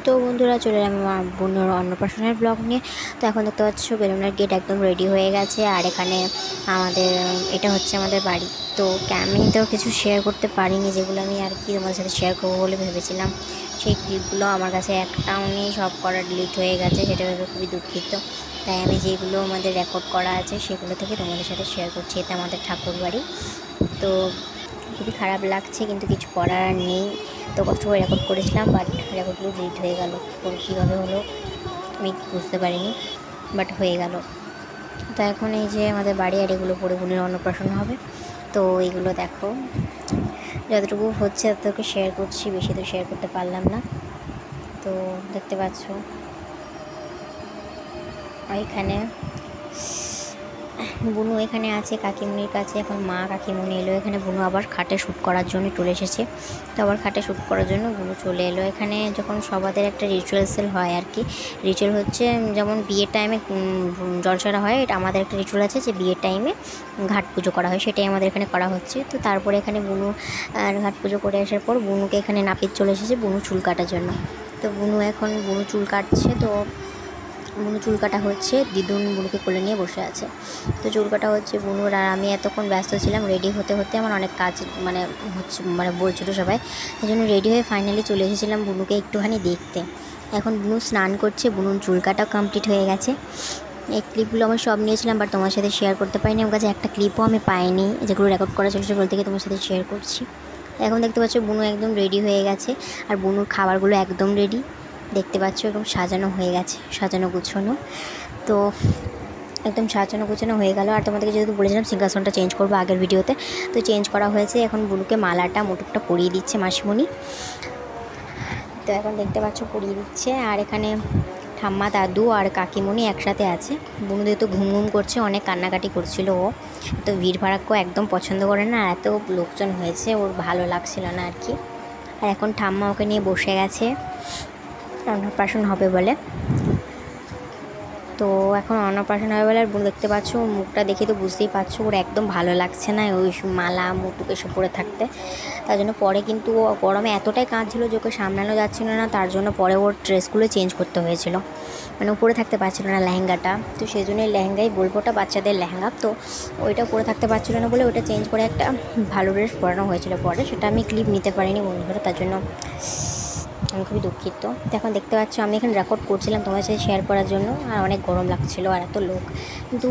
তো বন্ধুরা চলে এলাম আমার বোনের অন্নপ্রাশনের ব্লগ নিয়ে। তো এখন দেখতে পাচ্ছ বেলুনের গেট একদম রেডি হয়ে গেছে। আর এখানে আমাদের এটা হচ্ছে আমাদের বাড়ি। তো আমি তো কিছু শেয়ার করতে পারিনি, যেগুলো আমি আর কি তোমাদের সাথে শেয়ার করবো বলে ভেবেছিলাম। সেই ক্লিপগুলো আমার কাছে একটাও নেই, সব করা ডিলিট হয়ে গেছে। সেটা ভেবে খুবই দুঃখিত। তাই আমি যেগুলো আমাদের রেকর্ড করা আছে সেগুলো থেকে তোমাদের সাথে শেয়ার করছি। এটা আমাদের ঠাকুর বাড়ি। তো খুবই খারাপ লাগছে, কিন্তু কিছু করার নেই। তো কষ্ট করে রেকর্ড করেছিলাম, বাট রেকর্ডগুলো ডিলিট হয়ে গেল। কীভাবে হলো আমি বুঝতে পারিনি, বাট হয়ে গেল। তো এখন এই যে আমাদের বাড়ি, আর এগুলো পরে বোনের অন্নপ্রাশন হবে। তো এইগুলো দেখো, যতটুকু হচ্ছে ততটুকু শেয়ার করছি, বেশি তো শেয়ার করতে পারলাম না। তো দেখতে পাচ্ছ এখানে বুনু এখানে আছে কাকিমুনির কাছে। এখন মা কাকিমুনি এলো এখানে। বুনু আবার খাটে শ্যুট করার জন্য চলে এসেছে। তো আবার খাটে শ্যুট করার জন্য বুনু চলে এলো এখানে। যখন সবাদের একটা রিচুয়ালসেল হয় আর কি, রিচুয়াল হচ্ছে যেমন বিয়ের টাইমে জলসারা হয়, এটা আমাদের একটা রিচুয়াল আছে যে বিয়ের টাইমে ঘাট পুজো করা হয়, সেটাই আমাদের এখানে করা হচ্ছে। তো তারপরে এখানে বুনু আর ঘাট পুজো করে আসার পর বুনুকে এখানে নাপিত চলে এসেছে বুনু চুল কাটার জন্য। তো বুনু এখন বুনু চুল কাটছে। তো বুনু চুল কাটা হচ্ছে, দিদুন বুনুকে কোলে নিয়ে বসে আছে। তো চুল কাটা হচ্ছে বুনুর, আর আমি এতক্ষণ ব্যস্ত ছিলাম রেডি হতে হতে। আমার অনেক কাজ বলছিল সবাই, সেই জন্য রেডি হয়ে ফাইনালি চলে এসেছিলাম বুনুকে একটুখানি দেখতে। এখন বুনু স্নান করছে, বুনুর চুল কাটাও কমপ্লিট হয়ে গেছে। এই ক্লিপগুলো আমি সব নিয়েছিলাম, বাট তোমার সাথে শেয়ার করতে পারিনি। আমার কাছে একটা ক্লিপও আমি পাইনি, যেগুলো রেকর্ড করা ছিল সেগুলো থেকে তোমার সাথে শেয়ার করছি। এখন দেখতে পাচ্ছ বুনু একদম রেডি হয়ে গেছে, আর বুনুর খাবারগুলো একদম রেডি। দেখতে পাচ্ছ একদম সাজানো হয়ে গেছে, সাজানো গুছানো। তো একদম সাজানো গুছানো হয়ে গেল। আর তোমাদেরকে যেহেতু বলেছিলাম সিংহাসনটা চেঞ্জ করবো আগের ভিডিওতে, তো চেঞ্জ করা হয়েছে। এখন বুনুকে মালাটা মুটুকটা পরিয়ে দিচ্ছে মাসিমণি। তো এখন দেখতে পাচ্ছ পরিয়ে দিচ্ছে। আর এখানে ঠাম্মা দাদু আর কাকিমণি একসাথে আছে। বুনু যেহেতু ঘুম ঘুম করছে, অনেক কান্নাকাটি করছিল ও। তো ভিড় ভাড়াক্কও একদম পছন্দ করে না, এত লোকজন হয়েছে ওর ভালো লাগছিল না আর কি। আর এখন ঠাম্মা ওকে নিয়ে বসে গেছে অন্নপ্রাশন হবে বলে। তো এখন অন্নপ্রাশন হবে বলে, আর বোন দেখতে পাচ্ছ ওর মুখটা দেখে তো বুঝতেই পারছো ওর একদম ভালো লাগছে না ওই মালা মুটুক এসব পরে থাকতে। তার জন্য পরে কিন্তু গরমে এতটাই কাঁদছিল যে ওকে সামলানো যাচ্ছিল না, তার জন্য পরে ওর ড্রেসগুলো চেঞ্জ করতে হয়েছিল। মানে ও পরে থাকতে পারছিল না লেহেঙ্গাটা। তো সেই জন্য লেহেঙ্গাই বলবো, ওটা বাচ্চাদের লেহেঙ্গা। তো ওইটা পরে থাকতে পারছিল না বলে ওটা চেঞ্জ করে একটা ভালো ড্রেস পরানো হয়েছিল পরে। সেটা আমি ক্লিপ নিতে পারিনি বন্ধুরা, তার জন্য আমি খুবই দুঃখিত। তো এখন দেখতে পাচ্ছ আমি এখানে রেকর্ড করছিলাম তোমার সাথে শেয়ার করার জন্য, আর অনেক গরম লাগছিলো আর এত লোক। কিন্তু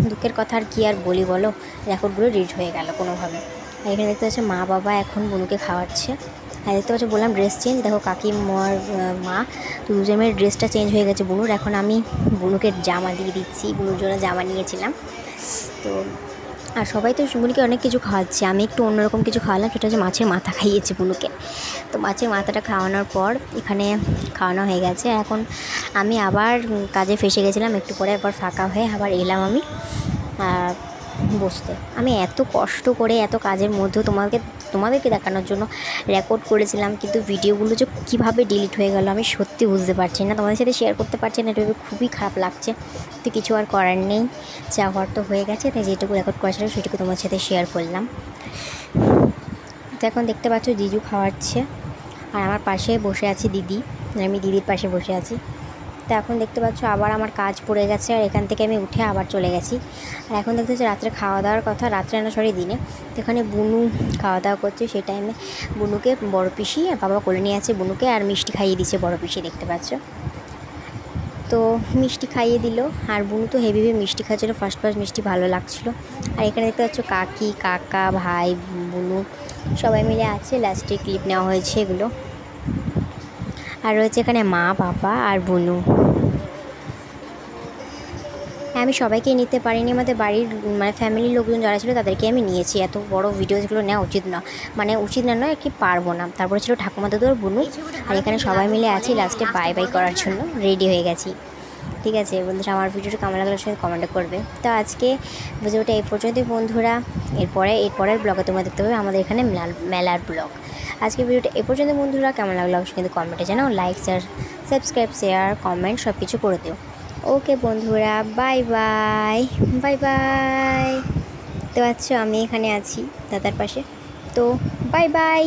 দুঃখের কথা আর কি আর বলি বলো, রেকর্ডগুলো ডিলিট হয়ে গেল কোনোভাবে। আর এখানে দেখতে পাচ্ছ মা বাবা এখন বুনুকে খাওয়াচ্ছে। আর দেখতে পাচ্ছ বললাম ড্রেস চেঞ্জ, দেখো কাকিমার মা তো দুজনের ড্রেসটা চেঞ্জ হয়ে গেছে বুনুর। এখন আমি বুনুকে জামা দিয়ে দিচ্ছি, বুনুর জন্য জামা নিয়েছিলাম। তো আর সবাই তো বুনুকে অনেক কিছু খাওয়াচ্ছে, আমি একটু অন্যরকম কিছু খাওয়ালাম, সেটা হচ্ছে মাছের মাথা খাইয়েছি বুনুকে। তো মাছের মাথাটা খাওয়ানোর পর এখানে খাওয়ানো হয়ে গেছে। এখন আমি আবার কাজে ফেসে গেছিলাম, একটু পরে আবার ফাঁকা হয়ে আবার এলাম আমি বসতে। আমি এত কষ্ট করে এত কাজের মধ্যেও তোমাদেরকে দেখানোর জন্য রেকর্ড করেছিলাম, কিন্তু ভিডিওগুলো যে কীভাবে ডিলিট হয়ে গেল আমি সত্যি বুঝতে পারছি না, তোমাদের সাথে শেয়ার করতে পারছি না। এটা খুবই খারাপ লাগছে। তো কিছু আর করার নেই, যা হওয়ার তো হয়ে গেছে। তাই যেটুকু রেকর্ড করেছিল সেটুকু তোমার সাথে শেয়ার করলাম। তো এখন দেখতে পাচ্ছ জিজু খাওয়াচ্ছে, আর আমার পাশে বসে আছে দিদি, আমি দিদির পাশে বসে আছি। তো এখন দেখতে পাচ্ছ আবার আমার কাজ পড়ে গেছে, আর এখান থেকে আমি উঠে আবার চলে গেছি। আর এখন দেখতে পাচ্ছি রাত্রে খাওয়া দাওয়ার কথা, রাত্রে না সরি দিনে। তো এখানে বুনু খাওয়া দাওয়া করছে, সেই টাইমে বুনুকে বড় পিসি আর বাবা কোলে নিয়ে আছে বুনুকে, আর মিষ্টি খাইয়ে দিচ্ছে বড় পিসি, দেখতে পাচ্ছ। তো মিষ্টি খাইয়ে দিল, আর বুনু তো হেভি মিষ্টি খাচ্ছিলো, ফার্স্ট মিষ্টি ভালো লাগছিলো। আর এখানে দেখতে পাচ্ছ কাকি কাকা ভাই বুনু সবাই মিলে আছে, লাস্টে ক্লিপ নেওয়া হয়েছে এগুলো। আর রয়েছে এখানে মা বাবা আর বুনু। আমি সবাইকে নিতে পারিনি, আমাদের বাড়ির ফ্যামিলির লোকজন যারা ছিল তাদেরকে আমি নিয়েছি। এত বড় ভিডিওসগুলো নেওয়া উচিত না, উচিত না নয় কি পারবো না। তারপরে ছিল ঠাকুমা দাদু আর বুনু, আর এখানে সবাই মিলে আছি লাস্টে বাই বাই করার জন্য রেডি হয়ে গেছি। ঠিক আছে বন্ধুরা, আমার ভিডিওটা কেমন লাগলো সবাই কমেন্ট করবে। তো আজকে ভিডিওটা এই পর্যন্তই বন্ধুরা। এরপরের ব্লগে তোমরা দেখতে পাবে আমাদের এখানে মেলার ব্লগ। আজকে ভিডিওটা এই পর্যন্ত বন্ধুরা, কেমন লাগলো অবশ্যই কিন্তু কমেন্টে জানাও, লাইক সাবস্ক্রাইব শেয়ার কমেন্ট সব কিছু করে দিও। ওকে বন্ধুরা, বাই বাই বাই বাই। তো আচ্ছা আমি এখানে আছি দাদার পাশে, তো বাই বাই।